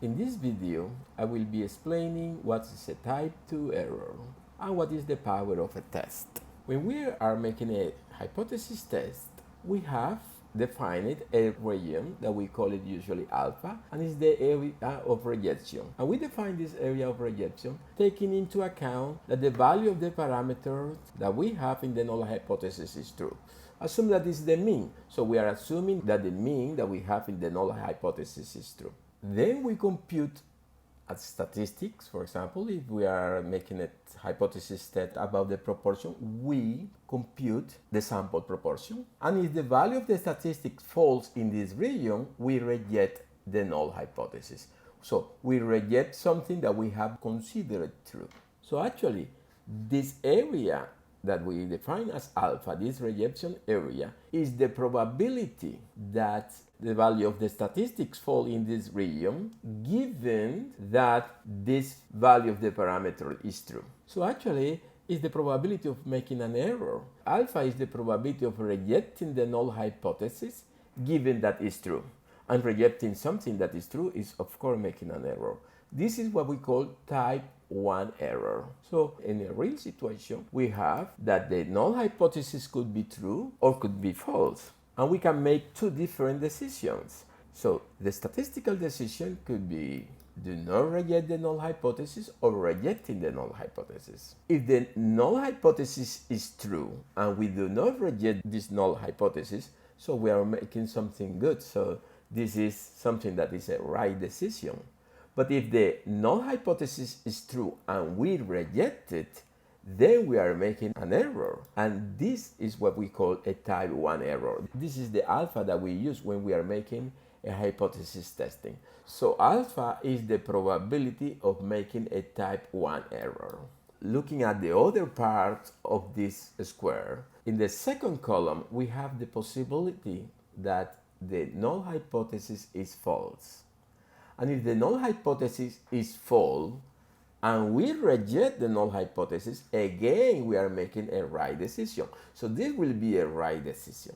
In this video, I will be explaining what is a type 2 error and what is the power of a test. When we are making a hypothesis test, we have defined a region that we call it usually alpha, and it's the area of rejection. And we define this area of rejection taking into account that the value of the parameter that we have in the null hypothesis is true. Assume that is the mean. So we are assuming that the mean that we have in the null hypothesis is true. Then we compute at statistics, for example, if we are making a hypothesis test about the proportion, we compute the sample proportion. And if the value of the statistic falls in this region, we reject the null hypothesis. So we reject something that we have considered true. So actually, this area that we define as alpha, this rejection area, is the probability that the value of the statistics fall in this region, given that this value of the parameter is true. So actually, it's the probability of making an error. Alpha is the probability of rejecting the null hypothesis, given that it's true. And rejecting something that is true is, of course, making an error. This is what we call type 1 error. So in a real situation, we have that the null hypothesis could be true or could be false. And we can make two different decisions. So the statistical decision could be do not reject the null hypothesis or rejecting the null hypothesis. If the null hypothesis is true and we do not reject this null hypothesis, so we are making something good. So this is something that is a right decision. But if the null hypothesis is true and we reject it, then we are making an error. And this is what we call a type 1 error. This is the alpha that we use when we are making a hypothesis testing. So alpha is the probability of making a type 1 error. Looking at the other part of this square, in the second column, we have the possibility that the null hypothesis is false. And if the null hypothesis is false, and we reject the null hypothesis, again we are making a right decision. So this will be a right decision.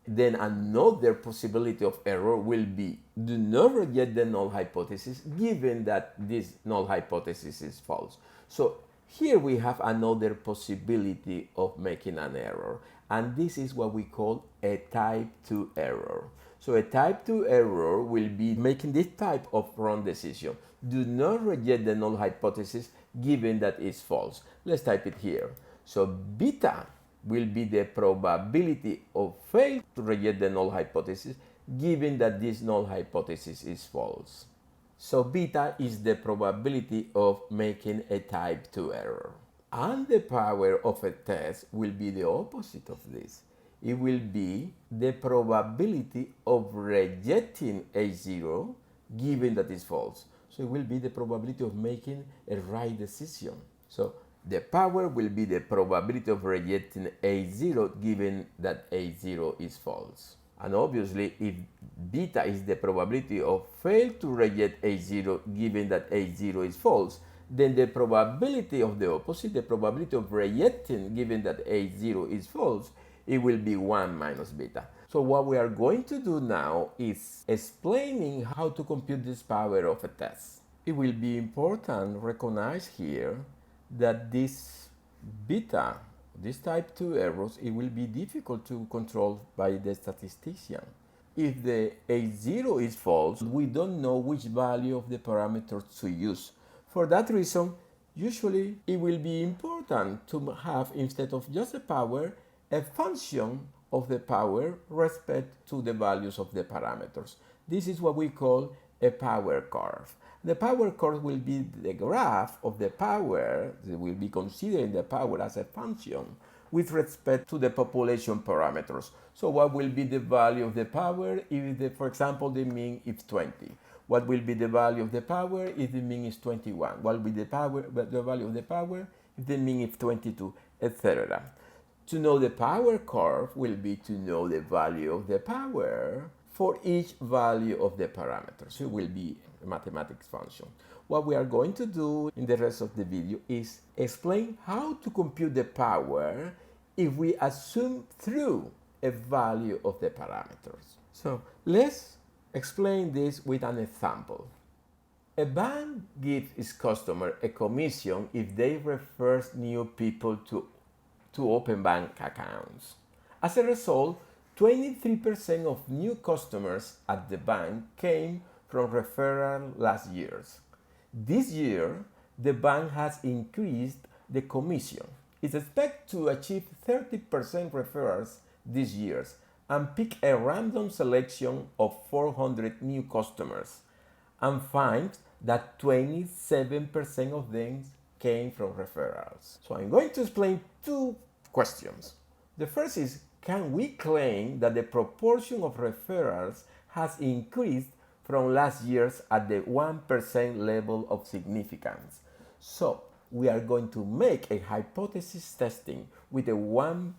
Then another possibility of error will be do not reject the null hypothesis given that this null hypothesis is false. So here we have another possibility of making an error. And this is what we call a type 2 error. So a type 2 error will be making this type of wrong decision. Do not reject the null hypothesis given that it's false. Let's type it here. So beta will be the probability of fail to reject the null hypothesis given that this null hypothesis is false. So beta is the probability of making a type 2 error. And the power of a test will be the opposite of this. It will be the probability of rejecting A0 given that it's false. So it will be the probability of making a right decision. So the power will be the probability of rejecting A0 given that A0 is false. And obviously, if beta is the probability of fail to reject A0 given that A0 is false, then the probability of the opposite, the probability of rejecting given that A0 is false, it will be 1 minus beta. So what we are going to do now is explaining how to compute this power of a test. It will be important to recognize here that this beta, this type 2 errors, it will be difficult to control by the statistician. If the A0 is false, we don't know which value of the parameter to use. For that reason, usually it will be important to have, instead of just a power, a function of the power respect to the values of the parameters. This is what we call a power curve. The power curve will be the graph of the power. They will be considering the power as a function with respect to the population parameters. So what will be the value of the power if, for example, the mean is 20? What will be the value of the power if the mean is 21? What will be the value of the power if the mean is 22, etc. To know the power curve will be to know the value of the power for each value of the parameters. It will be a mathematics function. What we are going to do in the rest of the video is explain how to compute the power if we assume through a value of the parameters. So let's explain this with an example. A bank gives its customer a commission if they refer new people to open bank accounts. As a result, 23% of new customers at the bank came from referral last year. This year, the bank has increased the commission. It expects to achieve 30% referrals this year and pick a random selection of 400 new customers and finds that 27% of them came from referrals. So I'm going to explain two questions. The first is, can we claim that the proportion of referrals has increased from last year's at the 1% level of significance? So we are going to make a hypothesis testing with a 1%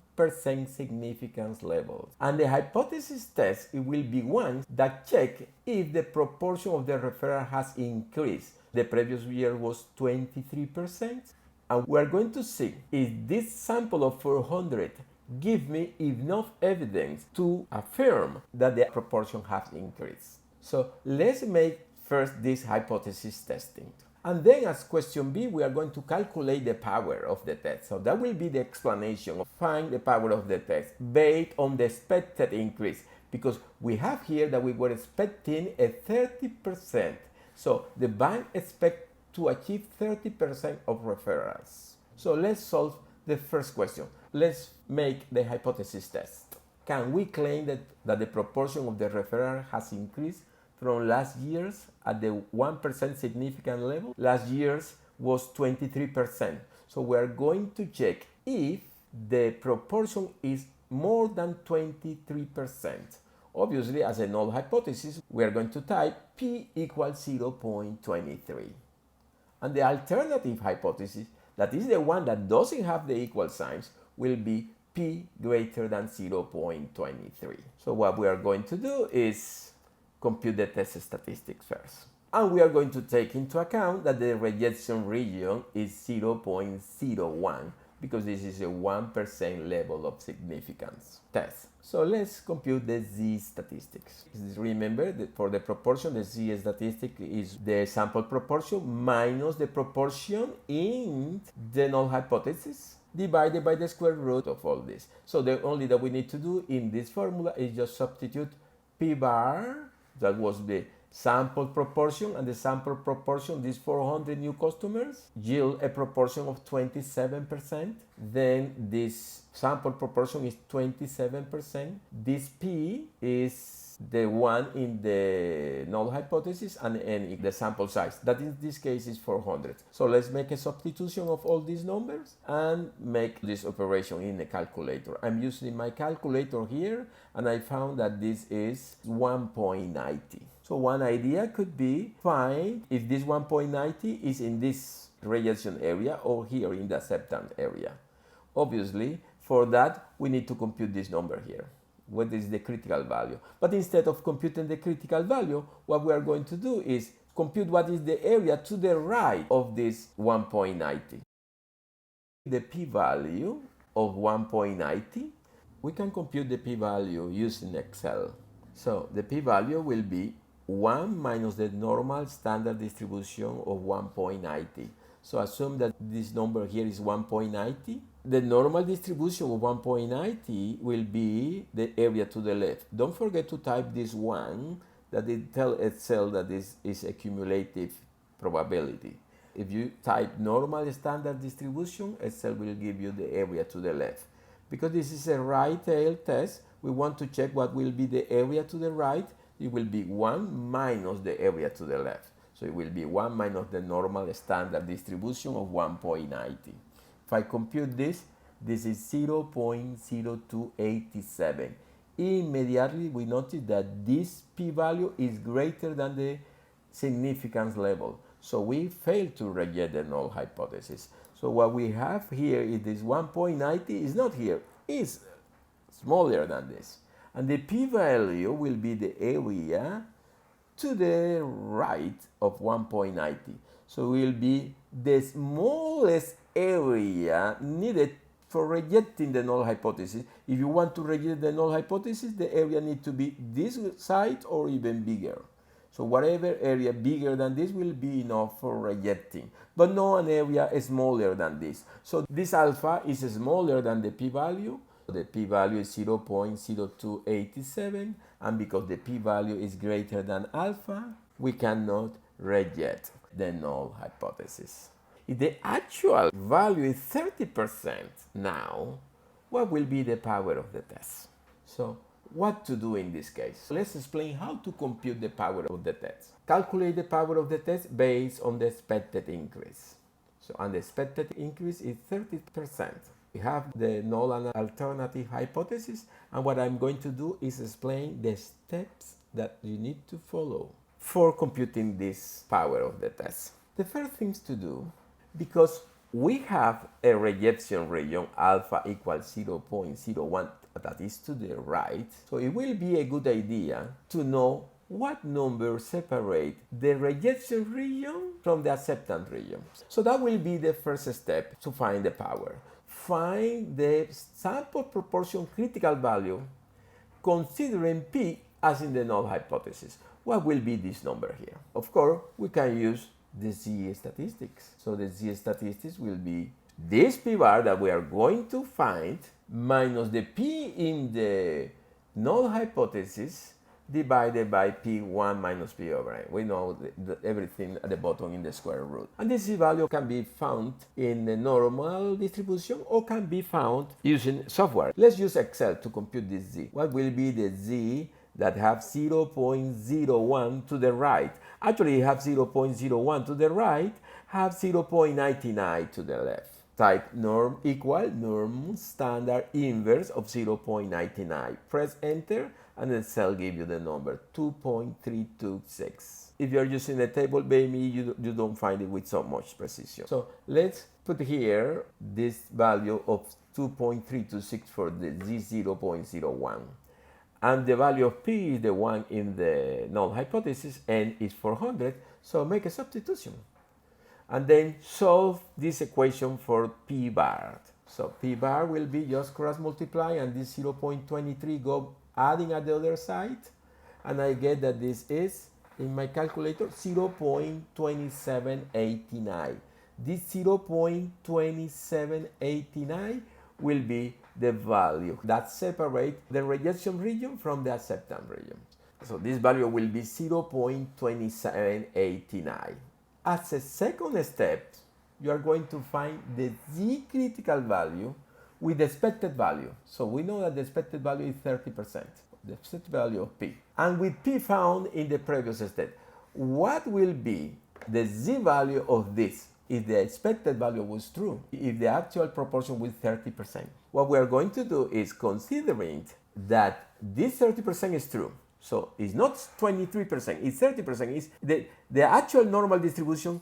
significance level. And the hypothesis test, it will be one that check if the proportion of the referral has increased. The previous year was 23%. And we are going to see if this sample of 400 give me enough evidence to affirm that the proportion has increased. So let's make first this hypothesis testing. And then as question B, we are going to calculate the power of the test. So that will be the explanation of find the power of the test based on the expected increase. Because we have here that we were expecting a 30%. So the bank expects to achieve 30% of referrals. So let's solve the first question. Let's make the hypothesis test. Can we claim that the proportion of the referral has increased from last year's at the 1% significant level? Last year's was 23%. So we are going to check if the proportion is more than 23%. Obviously, as a null hypothesis, we are going to type p equals 0.23. And the alternative hypothesis, that is the one that doesn't have the equal signs, will be p greater than 0.23. So what we are going to do is compute the test statistics first. And we are going to take into account that the rejection region is 0.01 because this is a 1% level of significance test. So let's compute the z statistics. Remember that for the proportion, the z statistic is the sample proportion minus the proportion in the null hypothesis divided by the square root of all this. So the only that we need to do in this formula is just substitute p bar, that was the sample proportion, and the sample proportion, these 400 new customers, yield a proportion of 27%. Then this sample proportion is 27%. This p is the one in the null hypothesis, and n the sample size. That in this case is 400. So let's make a substitution of all these numbers and make this operation in the calculator. I'm using my calculator here, and I found that this is 1.90. So one idea could be find if this 1.90 is in this rejection area or here in the acceptance area. Obviously, for that, we need to compute this number here. What is the critical value? But instead of computing the critical value, what we are going to do is compute what is the area to the right of this 1.90. The p-value of 1.90, we can compute the p-value using Excel. So the p-value will be 1 minus the normal standard distribution of 1.90. So assume that this number here is 1.90. The normal distribution of 1.90 will be the area to the left. Don't forget to type this 1, that it tells Excel that this is a cumulative probability. If you type normal standard distribution, Excel will give you the area to the left. Because this is a right tail test, we want to check what will be the area to the right. It will be 1 minus the area to the left. So it will be 1 minus the normal standard distribution of 1.90. If I compute this, this is 0.0287. Immediately we notice that this p-value is greater than the significance level. So we fail to reject the null hypothesis. So what we have here is this 1.90 is not here, it's smaller than this. And the p-value will be the area to the right of 1.90. So it will be the smallest area needed for rejecting the null hypothesis. If you want to reject the null hypothesis, the area needs to be this side or even bigger. So whatever area bigger than this will be enough for rejecting, but no an area smaller than this. So this alpha is smaller than the p-value. The p-value is 0.0287, and because the p-value is greater than alpha, we cannot reject the null hypothesis. If the actual value is 30% now, what will be the power of the test? So what to do in this case? Let's explain how to compute the power of the test. Calculate the power of the test based on the expected increase. And the expected increase is 30%. We have the null and alternative hypothesis, and what I'm going to do is explain the steps that you need to follow for computing this power of the test. The first things to do, because we have a rejection region alpha equals 0.01 that is to the right, so it will be a good idea to know what number separate the rejection region from the acceptance region. So that will be the first step to find the power. Find the sample proportion critical value considering P as in the null hypothesis. What will be this number here? Of course, we can use the Z statistics. So the Z statistics will be this P bar that we are going to find minus the P in the null hypothesis divided by P1 minus P over N. We know everything at the bottom in the square root. And this Z value can be found in the normal distribution or can be found using software. Let's use Excel to compute this Z. What will be the Z that have 0.01 to the right? Actually, have 0.01 to the right, have 0.99 to the left. Type norm equal norm standard inverse of 0.99. Press enter and the cell gives you the number 2.326. If you're using a table, maybe you don't find it with so much precision. So let's put here this value of 2.326 for the Z 0.01. And the value of P is the one in the null hypothesis, N is 400, so make a substitution. And then solve this equation for P bar. So P bar will be just cross multiply and this 0.23 go adding at the other side. And I get that this is, in my calculator, 0.2789. This 0.2789 will be the value that separates the rejection region from the acceptance region. So this value will be 0.2789. As a second step, you are going to find the Z critical value with the expected value. So we know that the expected value is 30%, the expected value of P. And with P found in the previous step, what will be the Z value of this if the expected value was true, if the actual proportion was 30%? What we are going to do is considering that this 30% is true. So it's not 23%, it's 30%. It's the actual normal distribution,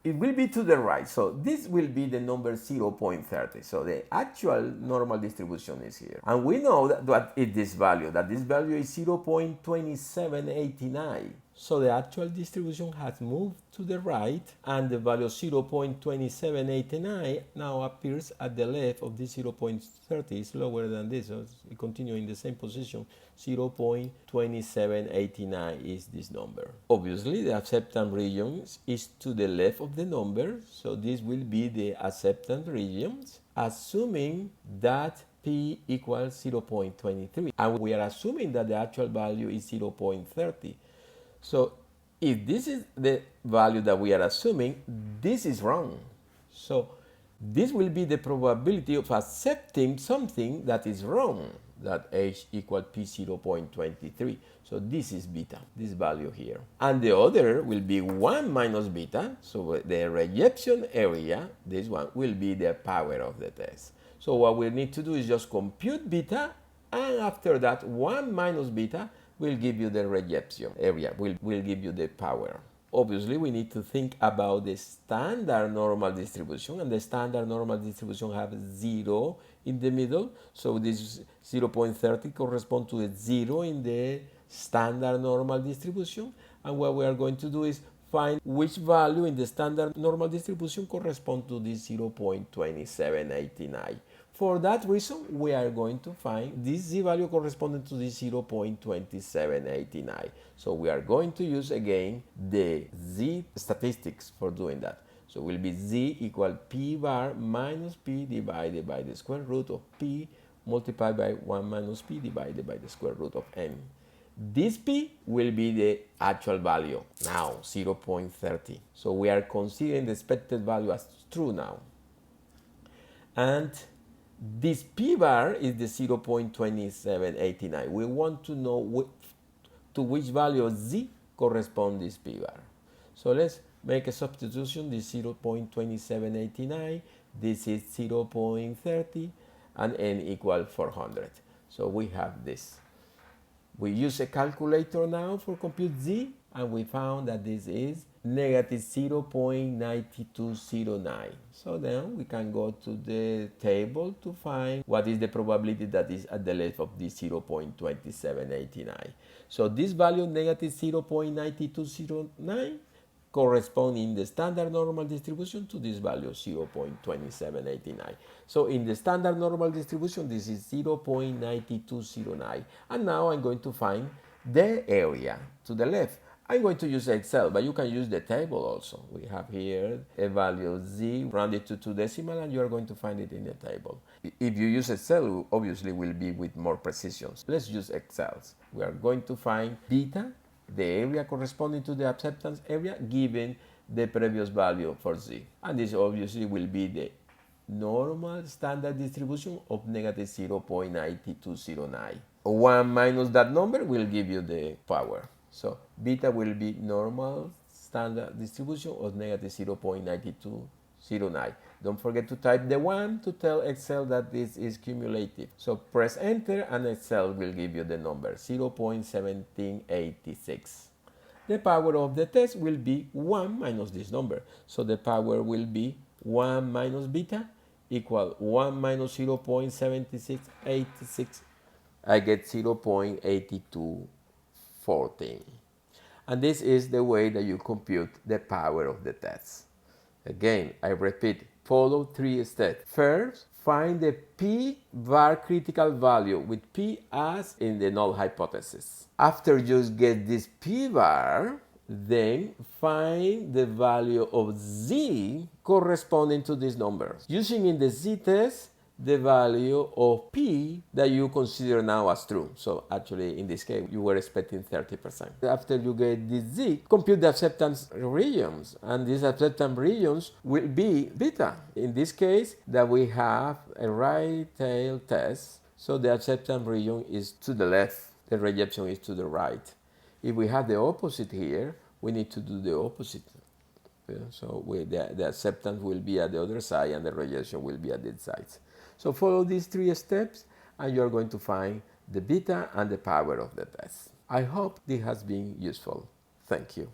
it will be to the right. So this will be the number 0.30. So the actual normal distribution is here. And we know that is this value, that this value is 0.2789. So the actual distribution has moved to the right, and the value 0.2789 now appears at the left of this 0.30. It's lower than this, so it continues in the same position. 0.2789 is this number. Obviously, the acceptance region is to the left of the number, so this will be the acceptance regions, assuming that P equals 0.23. And we are assuming that the actual value is 0.30. So if this is the value that we are assuming, this is wrong. So this will be the probability of accepting something that is wrong, that H equal P 0.23. So this is beta, this value here. And the other will be 1 minus beta. So the rejection area, this one, will be the power of the test. So what we need to do is just compute beta, and after that 1 minus beta will give you the rejection area, will give you the power. Obviously, we need to think about the standard normal distribution, and the standard normal distribution have 0 in the middle. So this 0.30 corresponds to the 0 in the standard normal distribution. And what we are going to do is find which value in the standard normal distribution corresponds to this 0.2789. For that reason, we are going to find this z-value corresponding to the 0.2789. So we are going to use again the z statistics for doing that. So it will be z equal p bar minus p divided by the square root of p multiplied by 1 minus p divided by the square root of n. This p will be the actual value, now 0.30. So we are considering the expected value as true now. And this p bar is the 0.2789. We want to know to which value of z corresponds this p bar. So let's make a substitution. This 0.2789, this is 0.30, and n equal 400. So we have this. We use a calculator now for compute z, and we found that this is negative 0.9209. So then we can go to the table to find what is the probability that is at the left of this 0.2789. So this value, negative 0.9209, corresponds in the standard normal distribution to this value 0.2789. So in the standard normal distribution, this is 0.9209. And now I'm going to find the area to the left. I'm going to use Excel, but you can use the table also. We have here a value z rounded to 2 decimal, and you are going to find it in the table. If you use Excel, obviously will be with more precision. Let's use Excel. We are going to find beta, the area corresponding to the acceptance area, given the previous value for z. And this obviously will be the normal standard distribution of negative 0.9209. 1 minus that number will give you the power. So beta will be normal standard distribution of negative 0.9209. Don't forget to type the 1 to tell Excel that this is cumulative. So press enter and Excel will give you the number 0.1786. The power of the test will be 1 minus this number. So the power will be 1 minus beta equal 1 minus 0.7686. I get 0.8214. And this is the way that you compute the power of the test. Again, I repeat, follow 3 steps. First, find the p var critical value with p as in the null hypothesis. After you get this p var, then find the value of z corresponding to these numbers. Using in the z-test the value of p that you consider now as true. So actually in this case you were expecting 30%. After you get this z, compute the acceptance regions, and these acceptance regions will be beta. In this case that we have a right tail test, so the acceptance region is to the left, the rejection is to the right. If we have the opposite here, we need to do the opposite. So the acceptance will be at the other side and the rejection will be at this side. So follow these 3 steps and you are going to find the beta and the power of the test. I hope this has been useful. Thank you.